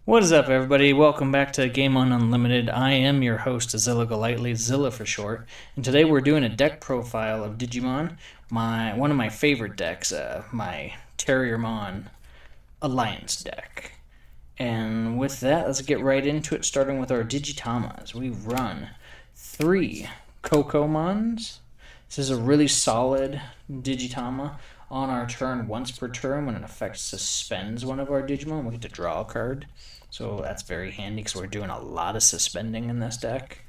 What is up, everybody? Welcome back to Game On Unlimited. I am your host, Zilla Golightly, Zilla for short, and today we're doing a deck profile of Digimon, one of my favorite decks, my Terriermon Alliance deck. And with that, let's get right into it, starting with our Digitamas. We run 3 Kokomons. This is a really solid Digitama. On our turn, once per turn, when an effect suspends one of our Digimon, we get to draw a card. So that's very handy because we're doing a lot of suspending in this deck.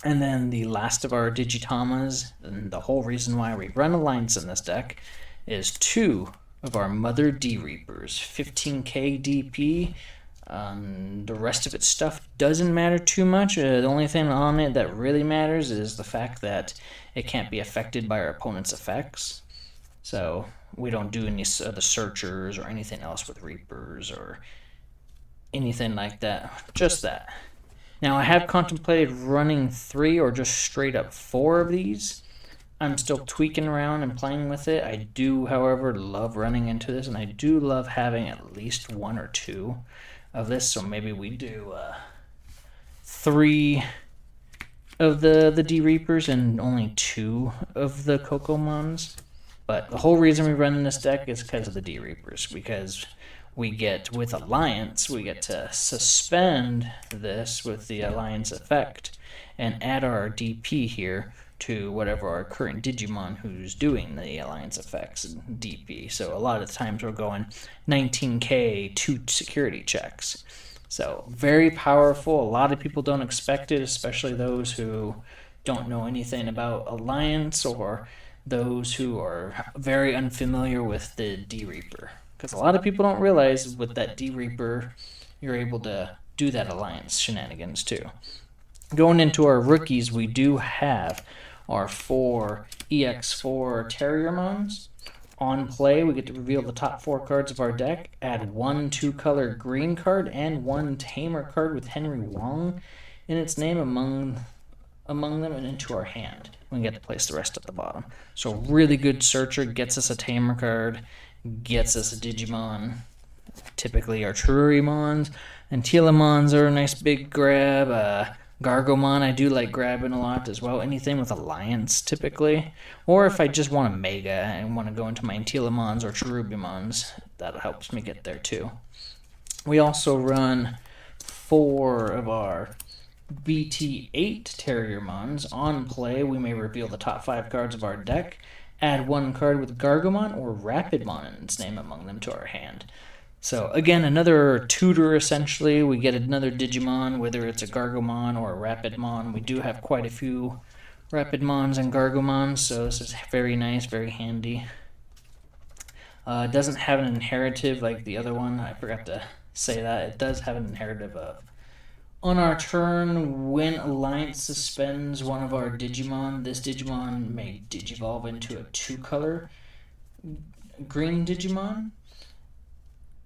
And then the last of our Digitamas, and the whole reason why we run Alliance in this deck, is 2 of our Mother D-Reapers, 15k DP. The rest of its stuff doesn't matter too much. The only thing on it that really matters is the fact that it can't be affected by our opponent's effects. So we don't do any of the searchers or anything else with Reapers or anything like that. Just that. Now I have contemplated running 3 or just straight up 4 of these. I'm still tweaking around and playing with it. I do, however, love running into this, and I do love having at least 1 or 2 of this. So maybe we do 3 of the D-Reapers and only 2 of the Kokomons. But the whole reason we run in this deck is because of the D-Reapers, because we get, with Alliance, we get to suspend this with the Alliance effect and add our DP here to whatever our current Digimon who's doing the Alliance effects and DP. So a lot of the times we're going 19k, 2 security checks. So very powerful. A lot of people don't expect it, especially those who don't know anything about Alliance or those who are very unfamiliar with the D-Reaper. Because a lot of people don't realize with that D-Reaper, you're able to do that Alliance shenanigans too. Going into our rookies, we do have our 4 EX4 Terriermons. On play, we get to reveal the top 4 cards of our deck, add 1 2-color green card and 1 Tamer card with Henry Wong in its name among them and into our hand. We get to place the rest at the bottom. So really good searcher, gets us a Tamer card, gets us a Digimon. Typically our Trurimons and Telemons are a nice big grab. Gargomon I do like grabbing a lot as well. Anything with Alliance typically. Or if I just want a Mega and want to go into my Telemons or Cherubimons, that helps me get there too. We also run 4 of our BT8 Terriermons. On play, we may reveal the top 5 cards of our deck, add 1 card with Gargomon or Rapidmon in its name among them to our hand. So again, another tutor essentially. We get another Digimon, whether it's a Gargomon or a Rapidmon. We do have quite a few Rapidmons and Gargomons, so this is very nice, very handy. It doesn't have an inheritive like the other one. I forgot to say that. It does have an inheritive of on our turn, when Alliance suspends one of our Digimon, this Digimon may Digivolve into a 2-color green Digimon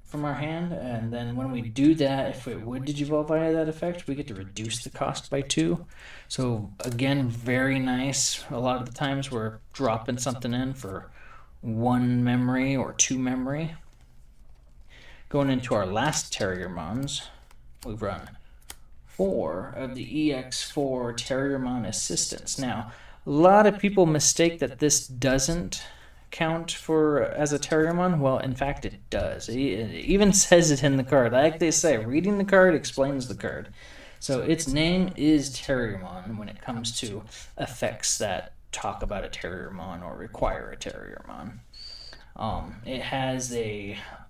from our hand, and then when we do that, if it would Digivolve via that effect, we get to reduce the cost by 2. So again, very nice. A lot of the times we're dropping something in for 1 memory or 2 memory. Going into our last Terriermons, we run 4 of the EX4 Terriermon Assistants. Now, a lot of people mistake that this doesn't count for as a Terriermon. Well, in fact, it does. It even says it in the card. Like they say, reading the card explains the card. So its name is Terriermon when it comes to effects that talk about a Terriermon or require a Terriermon. It has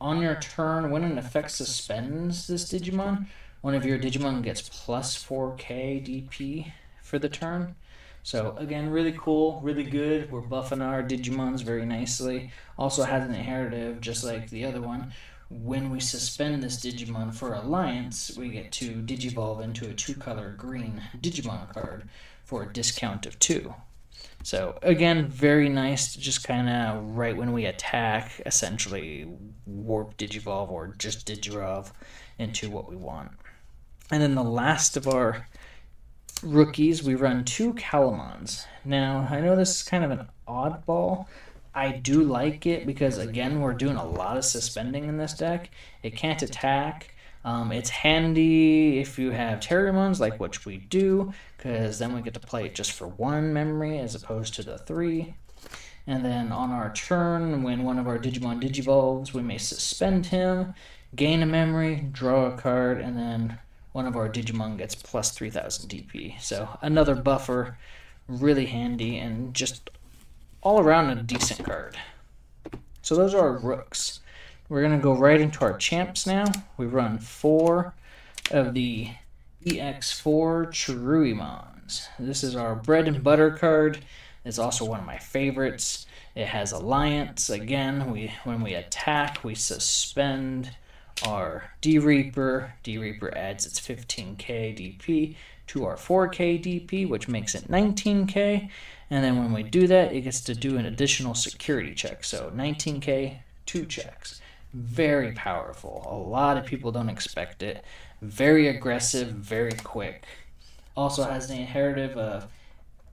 on your turn, when an effect suspends this Digimon, one of your Digimon gets plus 4k DP for the turn. So again, really cool, really good. We're buffing our Digimons very nicely. Also has an inheritive, just like the other one. When we suspend this Digimon for Alliance, we get to Digivolve into a 2-color green Digimon card for a discount of 2. So again, very nice to just kind of right when we attack, essentially warp Digivolve or just Digivolve into what we want. And then the last of our rookies, we run 2 Calamons. Now, I know this is kind of an oddball. I do like it because, again, we're doing a lot of suspending in this deck. It can't attack, It's handy if you have Terriermons, like which we do, because then we get to play it just for 1 memory as opposed to the 3. And then on our turn, when one of our Digimon digivolves, we may suspend him, gain a memory, draw a card, and then one of our Digimon gets plus 3000 DP. So another buffer, really handy, and just all around a decent card. So those are our rooks. We're going to go right into our champs now. We run 4 of the EX4 Cheruimons. This is our bread and butter card. It's also one of my favorites. It has Alliance. Again, when we attack, we suspend our D-Reaper. D-Reaper adds its 15k DP to our 4k DP, which makes it 19k. And then when we do that, it gets to do an additional security check. So 19k, 2 checks. Very powerful. A lot of people don't expect it. Very aggressive, very quick. Also has the inheritive of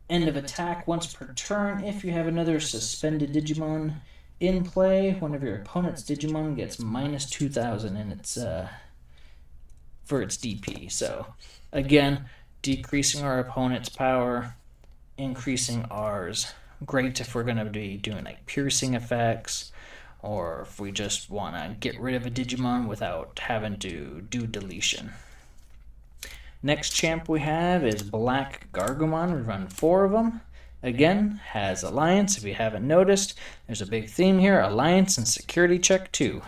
end of attack once per turn. If you have another suspended Digimon in play, one of your opponent's Digimon gets minus 2000 in its for its DP. So again, decreasing our opponent's power, increasing ours. Great if we're going to be doing like piercing effects, or if we just want to get rid of a Digimon without having to do deletion. Next champ we have is Black Gargomon. We run 4 of them. Again, has Alliance. If you haven't noticed, there's a big theme here. Alliance and Security Check 2.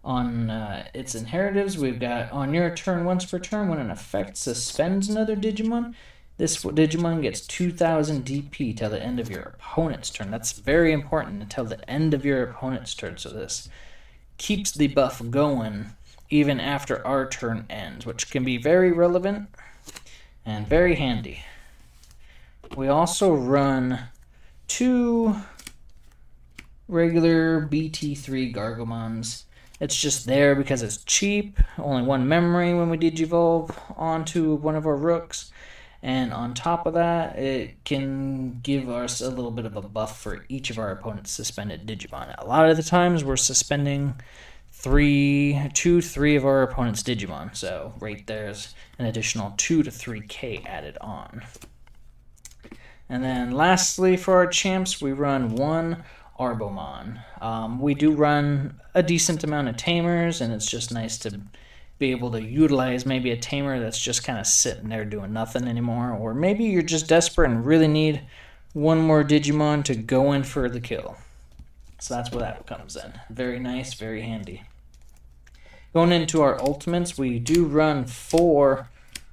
On its inheritives, we've got on your turn once per turn, when an effect suspends another Digimon, this Digimon gets 2000 DP till the end of your opponent's turn. That's very important, until the end of your opponent's turn. So this keeps the buff going even after our turn ends, which can be very relevant and very handy. We also run 2 regular BT3 Gargomons. It's just there because it's cheap, only 1 memory when we digivolve onto one of our rooks. And on top of that, it can give us a little bit of a buff for each of our opponent's suspended Digimon. A lot of the times we're suspending 3 of our opponent's Digimon, so right there's an additional 2 to 3k added on. And then lastly for our champs, we run 1 Arbomon. We do run a decent amount of tamers, and it's just nice to be able to utilize maybe a tamer that's just kind of sitting there doing nothing anymore, or maybe you're just desperate and really need 1 more Digimon to go in for the kill. So that's where that comes in. Very nice, very handy. Going into our ultimates, we do run 4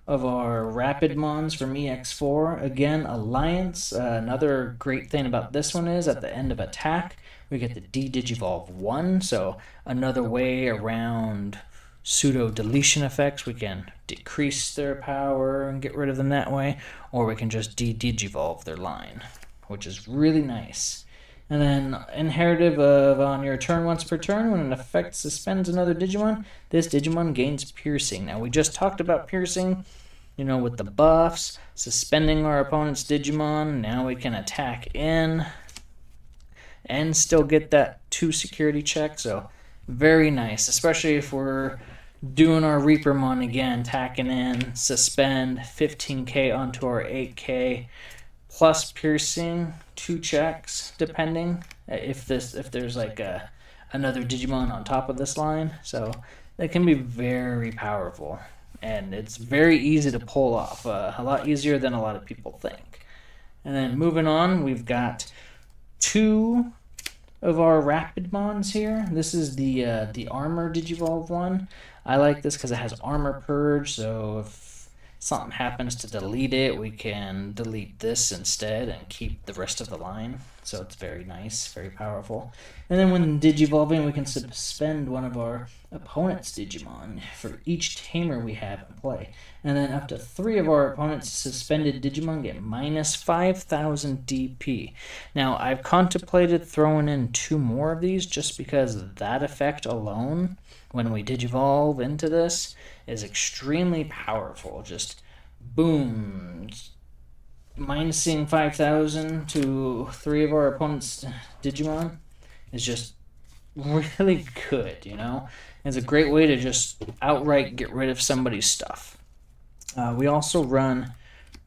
of our Rapidmons from EX4. Again, Alliance. Another great thing about this one is at the end of attack, we get the D-Digivolve 1, so another way around pseudo-deletion effects. We can decrease their power and get rid of them that way, or we can just D-Digivolve their line, which is really nice. And then inheritive of on your turn once per turn, when an effect suspends another Digimon, this Digimon gains piercing. Now we just talked about piercing, you know, with the buffs, suspending our opponent's Digimon. Now we can attack in and still get that 2 security check. So very nice, especially if we're doing our Reapermon again, attacking in, suspend 15k onto our 8k. Plus piercing, 2 checks, depending if there's like another Digimon on top of this line. So that can be very powerful, and it's very easy to pull off. A lot easier than a lot of people think. And then moving on, we've got 2 of our Rapidmons here. This is the Armor Digivolve one. I like this because it has Armor Purge, so if something happens to delete it, we can delete this instead and keep the rest of the line. So it's very nice, very powerful. And then when digivolving, we can suspend one of our opponent's Digimon for each tamer we have in play. And then up to 3 of our opponent's suspended Digimon get minus 5000 DP. Now, I've contemplated throwing in 2 more of these just because that effect alone, when we digivolve into this, is extremely powerful. Just boom, minusing 5,000 to 3 of our opponent's Digimon is just really good, you know? It's a great way to just outright get rid of somebody's stuff. We also run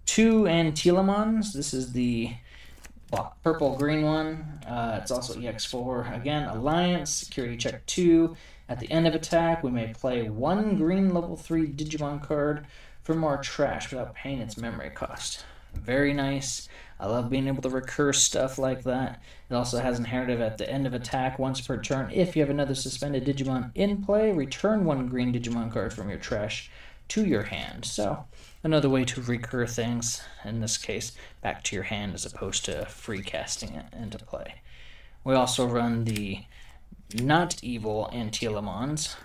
2 Antilamons. This is the purple-green one. It's also EX4. Again, Alliance, security check 2. At the end of attack, we may play 1 green level 3 Digimon card from our trash without paying its memory cost. Very nice. I love being able to recur stuff like that. It also has inheritive at the end of attack once per turn. If you have another suspended Digimon in play, return 1 green Digimon card from your trash to your hand. So another way to recur things, in this case, back to your hand as opposed to free casting it into play. We also run the not evil Antilamons.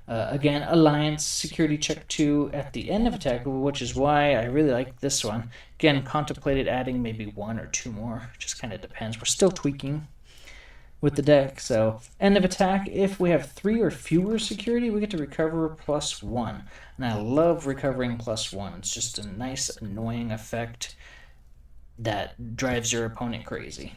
Again, Alliance, security check 2 at the end of attack, which is why I really like this one. Again, contemplated adding maybe 1 or 2 more, just kind of depends. We're still tweaking with the deck. So, end of attack, if we have 3 or fewer security, we get to recover +1. And I love recovering +1. It's just a nice, annoying effect that drives your opponent crazy.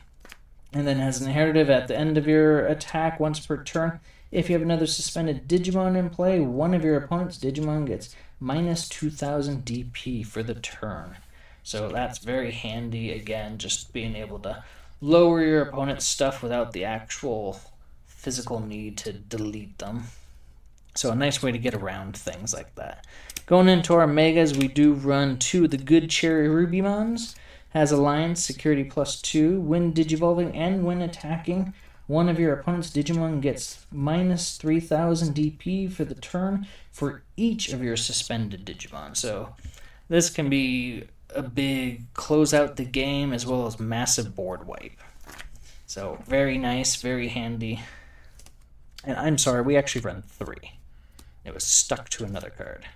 And then as an inheritive at the end of your attack once per turn, if you have another suspended Digimon in play, one of your opponent's Digimon gets -2000 DP for the turn. So that's very handy, again, just being able to lower your opponent's stuff without the actual physical need to delete them. So a nice way to get around things like that. Going into our Megas, we do run 2 of the good Cherry Rubimons. Has Alliance, security +2, when Digivolving and when attacking. One of your opponent's Digimon gets -3000 DP for the turn for each of your suspended Digimon. So this can be a big close out the game as well as massive board wipe. So very nice, very handy. And I'm sorry, we actually run 3. It was stuck to another card.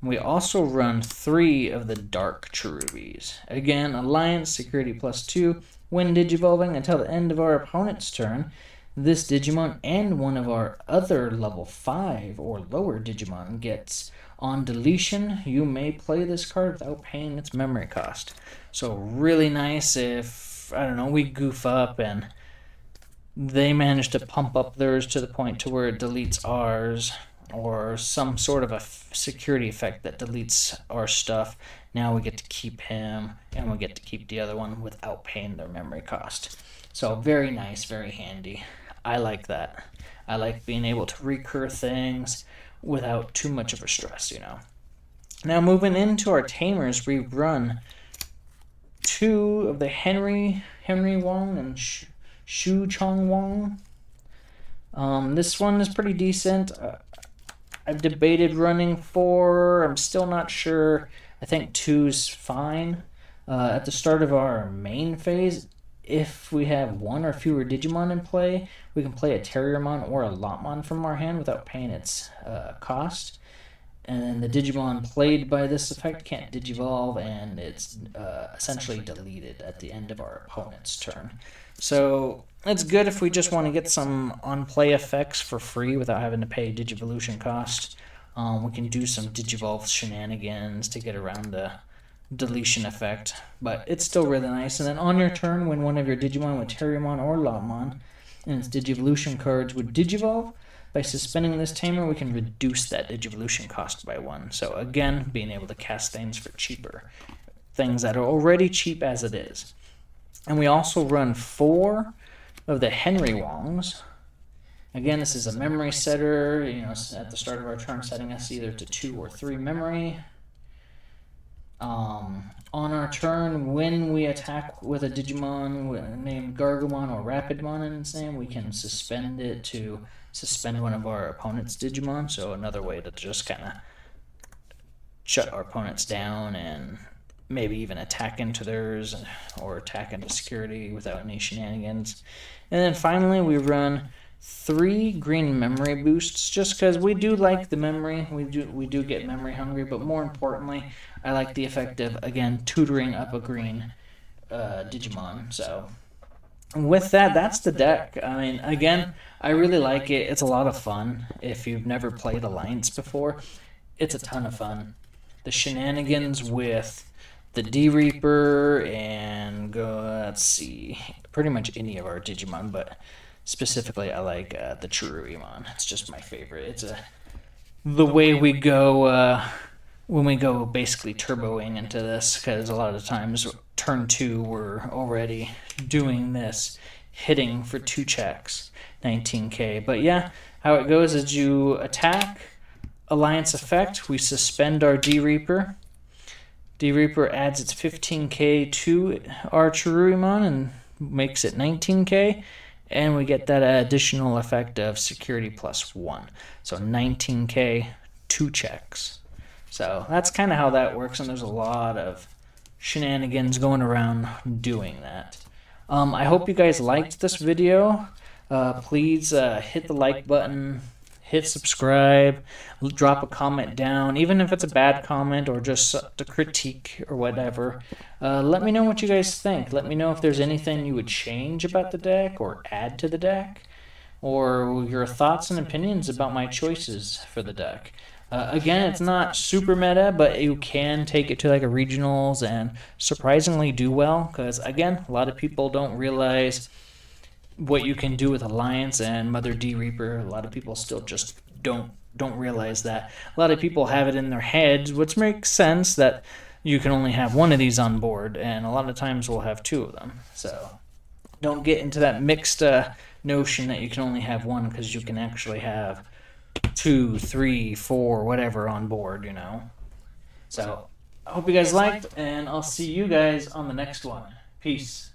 We also run 3 of the Dark Cherubies. Again, Alliance, security +2. When Digivolving until the end of our opponent's turn, this Digimon and one of our other level 5 or lower Digimon gets on deletion. You may play this card without paying its memory cost. So really nice if, I don't know, we goof up and they manage to pump up theirs to the point to where it deletes ours, or some sort of a security effect that deletes our stuff. Now we get to keep him, and we get to keep the other one without paying their memory cost. So very nice, very handy. I like that. I like being able to recur things without too much of a stress, you know. Now moving into our tamers, we run 2 of the Henry Wong and Shu Chong Wong. This one is pretty decent. I've debated running 4. I'm still not sure. I think 2's fine. At the start of our main phase, if we have 1 or fewer Digimon in play, we can play a Terriermon or a Lopmon from our hand without paying its cost. And then the Digimon played by this effect can't Digivolve, and it's essentially deleted at the end of our opponent's turn. So it's good if we just want to get some on-play effects for free without having to pay Digivolution cost. We can do some Digivolve shenanigans to get around the deletion effect, but it's still really nice. And then on your turn, when one of your Digimon with Terriermon or Lopmon and its Digivolution cards would Digivolve, by suspending this tamer, we can reduce that Digivolution cost by 1. So again, being able to cast things for cheaper. Things that are already cheap as it is. And we also run 4 of the Henry Wongs. Again, this is a memory setter, you know, at the start of our turn, setting us either to 2 or 3 memory. On our turn, when we attack with a Digimon named Gargomon or Rapidmon in its name, we can suspend it to suspend one of our opponent's Digimon. So another way to just kind of shut our opponents down and maybe even attack into theirs or attack into security without any shenanigans. And then finally, we run 3 green memory boosts, just because we do like the memory. We do get memory hungry, but more importantly, I like the effect of, again, tutoring up a green Digimon. So with that, that's the deck. I mean, again, I really like it. It's a lot of fun. If you've never played Alliance before, it's a ton of fun. The shenanigans with the D-Reaper and let's see, pretty much any of our Digimon, but specifically I like the Cherubimon. It's just my favorite. It's a the way we go when we go basically turboing into this, because a lot of the times turn 2 we're already doing this, hitting for 2 checks, 19k. But yeah, how it goes is you attack, alliance effect, we suspend our D Reaper. D Reaper adds its 15k to our Chiruimon and makes it 19k, and we get that additional effect of security +1. So 19k, 2 checks. So that's kind of how that works, and there's a lot of shenanigans going around doing that. I hope you guys liked this video. Please hit the like button, hit subscribe, drop a comment down, even if it's a bad comment or just a critique or whatever. Let me know what you guys think. Let me know if there's anything you would change about the deck or add to the deck, or your thoughts and opinions about my choices for the deck. Again, it's not super meta, but you can take it to like a regionals and surprisingly do well, because again, a lot of people don't realize what you can do with Alliance and Mother D Reaper. A lot of people still just don't realize that. A lot of people have it in their heads, which makes sense that you can only have one of these on board, and a lot of times we'll have 2 of them. So don't get into that mixed notion that you can only have one, because you can actually have 2, 3, 4, whatever on board, you know. So I hope you guys liked, and I'll see you guys on the next one. Peace.